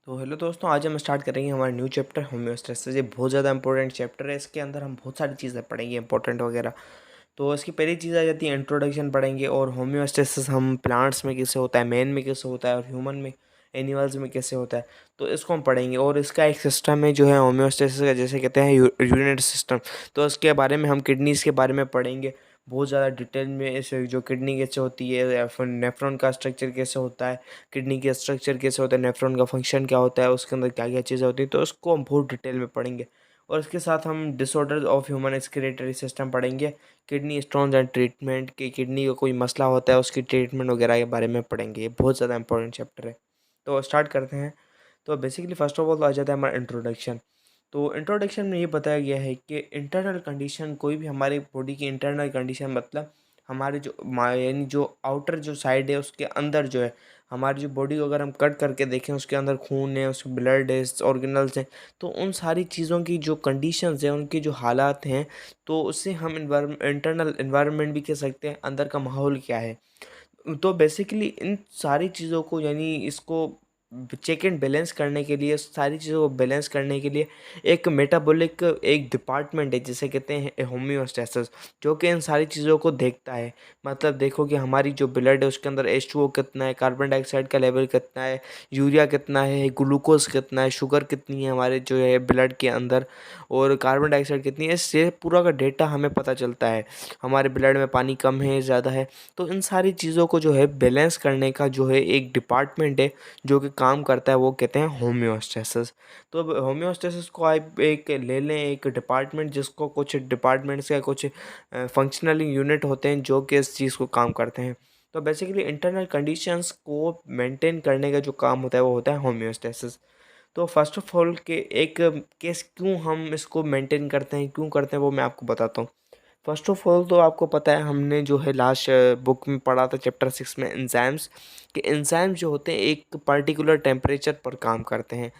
तो हेलो दोस्तों, आज हम स्टार्ट करेंगे हमारा न्यू चैप्टर होम्योस्टेसिस। ये बहुत ज़्यादा इंपॉर्टेंट चैप्टर है। इसके अंदर हम बहुत सारी चीज़ें पढ़ेंगे इंपॉर्टेंट वगैरह। तो इसकी पहली चीज़ आ जाती है इंट्रोडक्शन पढ़ेंगे, और होम्योस्टेसिस हम प्लांट्स में कैसे होता है, मैन में कैसे होता है, और ह्यूमन में, एनिमल्स में कैसे होता है, तो इसको हम पढ़ेंगे। और इसका एक सिस्टम है जो है होम्योस्टेसिस का, जैसे कहते हैं यूनिट सिस्टम। तो इसके बारे में हम किडनीज़ के बारे में पढ़ेंगे बहुत ज़्यादा डिटेल में। इसे जो किडनी कैसे होती है, या फिर नेफ्रॉन का स्ट्रक्चर कैसे होता है, किडनी के स्ट्रक्चर कैसे होता है, नेफ्रॉन का फंक्शन क्या होता है, उसके अंदर क्या क्या चीज़ें होती हैं, तो उसको हम बहुत डिटेल में पढ़ेंगे। और इसके साथ हम disorder of human excretory system पढ़ेंगे, किडनी स्टोन्स एंड ट्रीटमेंट, कि किडनी का कोई मसला होता है उसकी ट्रीटमेंट वगैरह के बारे में पढ़ेंगे। ये बहुत ज़्यादा इंपॉर्टेंट चैप्टर है। तो स्टार्ट करते हैं। तो बेसिकली फर्स्ट ऑफ ऑल तो आ जाता है हमारा इंट्रोडक्शन। तो इंट्रोडक्शन में ये बताया गया है कि इंटरनल कंडीशन, कोई भी हमारे बॉडी की इंटरनल कंडीशन, मतलब हमारे जो यानी जो आउटर जो साइड है उसके अंदर जो है हमारी जो बॉडी को अगर हम कट करके देखें, उसके अंदर खून है, उसके ब्लड है, ऑर्गेनल्स हैं, तो उन सारी चीज़ों की जो कंडीशंस हैं, उनके जो हालात हैं, तो उससे हम इंटरनल इन्वायरमेंट भी कह सकते हैं, अंदर का माहौल क्या है। तो बेसिकली इन सारी चीज़ों को, यानी इसको चेक एंड बैलेंस करने के लिए, सारी चीज़ों को बैलेंस करने के लिए एक मेटाबॉलिक एक डिपार्टमेंट है, जिसे कहते हैं होम्योस्टेसिस, जो कि इन सारी चीज़ों को देखता है। मतलब देखो कि हमारी जो ब्लड है उसके अंदर H2O कितना है, कार्बन डाइऑक्साइड का लेवल कितना है, यूरिया कितना है, ग्लूकोज कितना है, शुगर कितनी है हमारे जो है ब्लड के अंदर, और कार्बन डाइऑक्साइड कितनी है, इससे पूरा का डेटा हमें पता चलता है। हमारे ब्लड में पानी कम है, ज़्यादा है, तो इन सारी चीज़ों को जो है बैलेंस करने का जो है एक डिपार्टमेंट है जो कि काम करता है, वो कहते हैं होम्योस्टेसिस। तो अब होम्योस्टेसिस को आप एक ले लें, एक डिपार्टमेंट, जिसको कुछ डिपार्टमेंट्स या कुछ फंक्शनल यूनिट होते हैं जो कि इस चीज़ को काम करते हैं। तो बेसिकली इंटरनल कंडीशंस को मेंटेन करने का जो काम होता है वो होता है होम्योस्टेसिस। तो फर्स्ट ऑफ ऑल के एक केस क्यों हम इसको मेंटेन करते हैं, क्यों करते हैं, वो मैं आपको बताता हूँ। फर्स्ट ऑफ ऑल तो आपको पता है, हमने जो है लास्ट बुक में पढ़ा था चैप्टर 6 में एंजाइम्स, कि एंजाइम्स जो होते हैं एक पर्टिकुलर टेम्परेचर पर काम करते हैं।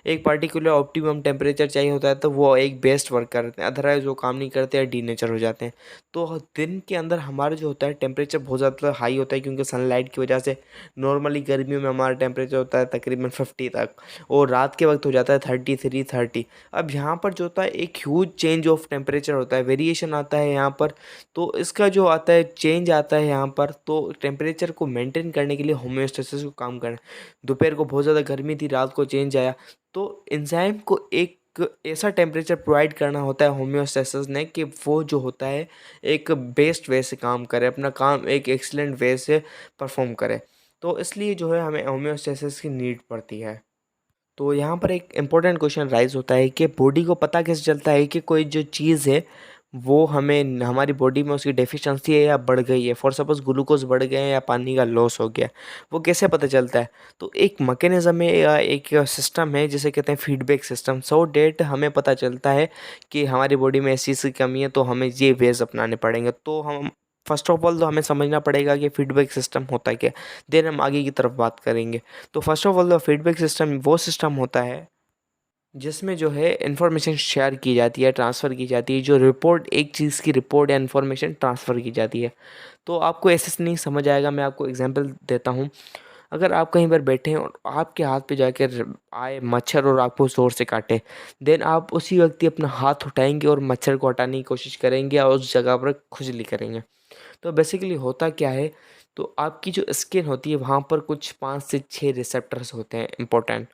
एक पर्टिकुलर ऑप्टिमम टेम्परेचर चाहिए होता है तो वो एक बेस्ट वर्क करते हैं, अदरवाइज वो काम नहीं करते या डीनेचर हो जाते हैं। तो दिन के अंदर हमारा जो होता है टेम्परेचर बहुत ज़्यादा हाई होता है, क्योंकि सनलाइट की वजह से। नॉर्मली गर्मियों में हमारा टेम्परेचर होता है तकरीबन 50 तक, और रात के वक्त हो जाता है 33 30। अब यहाँ पर जो होता है एक ह्यूज चेंज ऑफ टेम्परेचर होता है, वेरिएशन आता है यहाँ पर। तो इसका जो आता है चेंज आता है यहाँ पर, तो टेम्परेचर को मेंटेन करने के लिए होम्योस्टेसिस को काम करना है। दोपहर को बहुत ज़्यादा गर्मी थी, रात को चेंज आया, तो एंजाइम को एक ऐसा टेम्परेचर प्रोवाइड करना होता है होम्योस्टेसिस ने, कि वो जो होता है एक बेस्ट वे से काम करे, अपना काम एक एक्सीलेंट वे से परफॉर्म करे। तो इसलिए जो है हमें होम्योस्टेसिस की नीड पड़ती है। तो यहाँ पर एक इम्पोर्टेंट क्वेश्चन राइज होता है कि बॉडी को पता कैसे चलता है कि कोई जो चीज़ है वो हमें, हमारी बॉडी में उसकी डेफिशिएंसी है या बढ़ गई है। फॉर सपोज ग्लूकोज बढ़ गए हैं या पानी का लॉस हो गया, वो कैसे पता चलता है। तो एक मैकेनिज्म है या एक सिस्टम है जिसे कहते हैं फीडबैक सिस्टम। सो डेट हमें पता चलता है कि हमारी बॉडी में ऐसी सी कमी है, तो हमें ये वेज अपनाने पड़ेंगे। तो हम फर्स्ट ऑफ ऑल तो हमें समझना पड़ेगा कि फीडबैक सिस्टम होता है क्या, देन हम आगे की तरफ बात करेंगे। तो first of all the feedback system वो सिस्टम होता है जिसमें जो है इन्फॉर्मेशन शेयर की जाती है, ट्रांसफ़र की जाती है, जो रिपोर्ट, एक चीज़ की रिपोर्ट या इन्फॉर्मेशन ट्रांसफ़र की जाती है। तो आपको ऐसे से नहीं समझ आएगा, मैं आपको एग्जांपल देता हूँ। अगर आप कहीं पर बैठे हैं और आपके हाथ पे जाकर आए मच्छर और आपको ज़ोर से काटे, देन आप उसी वक्त ही अपना हाथ उठाएंगे और मच्छर को हटाने की कोशिश करेंगे और उस जगह पर खुजली करेंगे। तो बेसिकली होता क्या है, तो आपकी जो स्किन होती है वहाँ पर कुछ 5 से 6 रिसेप्टर्स होते हैं इंपॉर्टेंट।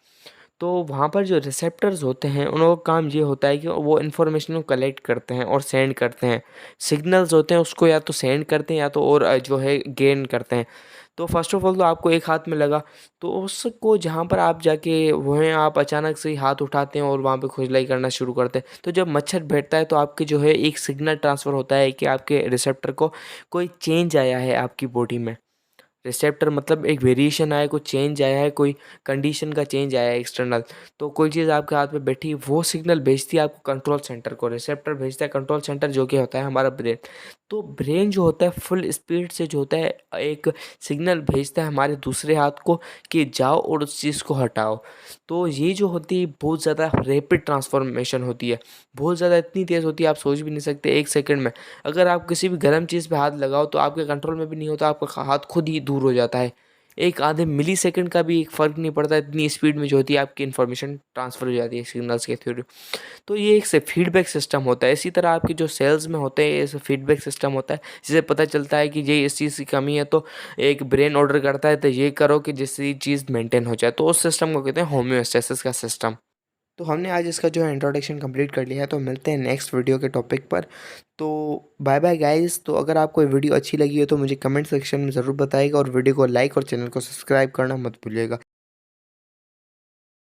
तो वहाँ पर जो रिसेप्टर्स होते हैं उनका काम ये होता है कि वो इन्फॉर्मेशन को कलेक्ट करते हैं और सेंड करते हैं। सिग्नल्स होते हैं उसको या तो सेंड करते हैं या तो और जो है गेन करते हैं। तो फर्स्ट ऑफ ऑल तो आपको एक हाथ में लगा, तो उसको जहाँ पर आप जाके वो हैं, आप अचानक से ही हाथ उठाते हैं और वहाँ पे खुजलाई करना शुरू करते हैं। तो जब मच्छर बैठता है तो आपके जो है एक सिग्नल ट्रांसफ़र होता है कि आपके रिसेप्टर को कोई चेंज आया है आपकी बॉडी में। रिसेप्टर मतलब एक वेरिएशन आया है, कोई चेंज आया है, कोई कंडीशन का चेंज आया है एक्सटर्नल। तो कोई चीज़ आपके हाथ में बैठी, वो सिग्नल भेजती है आपको कंट्रोल सेंटर को, रिसेप्टर भेजता है कंट्रोल सेंटर, जो कि होता है हमारा ब्रेन। तो ब्रेन जो होता है फुल स्पीड से जो होता है एक सिग्नल भेजता है हमारे दूसरे हाथ को कि जाओ और उस चीज़ को हटाओ। तो ये जो होती है बहुत ज़्यादा रैपिड ट्रांसफॉर्मेशन होती है, बहुत ज़्यादा इतनी तेज़ होती है आप सोच भी नहीं सकते, 1 सेकंड में। अगर आप किसी भी गर्म चीज़ पे हाथ लगाओ तो आपके कंट्रोल में भी नहीं होता, आपका हाथ खुद ही दूर हो जाता है। एक आधे मिली सेकेंड का भी एक फ़र्क नहीं पड़ता, इतनी स्पीड में जो होती है आपकी इन्फॉर्मेशन ट्रांसफ़र हो जाती है सिग्नल्स के थ्रू। तो ये एक से फीडबैक सिस्टम होता है। इसी तरह आपके जो सेल्स में होते हैं, ऐसे फीडबैक सिस्टम होता है, जिससे पता चलता है कि ये इस चीज़ की कमी है, तो एक ब्रेन ऑर्डर करता है तो ये करो कि जिससे ये चीज़ मेंटेन हो जाए। तो उस सिस्टम को कहते हैं होम्योस्टेसिस का सिस्टम। तो हमने आज इसका जो है इंट्रोडक्शन कंप्लीट कर लिया है, तो मिलते हैं नेक्स्ट वीडियो के टॉपिक पर। तो बाय बाय गाइस। तो अगर आपको ये वीडियो अच्छी लगी हो तो मुझे कमेंट सेक्शन में ज़रूर बताइएगा, और वीडियो को लाइक और चैनल को सब्सक्राइब करना मत भूलिएगा।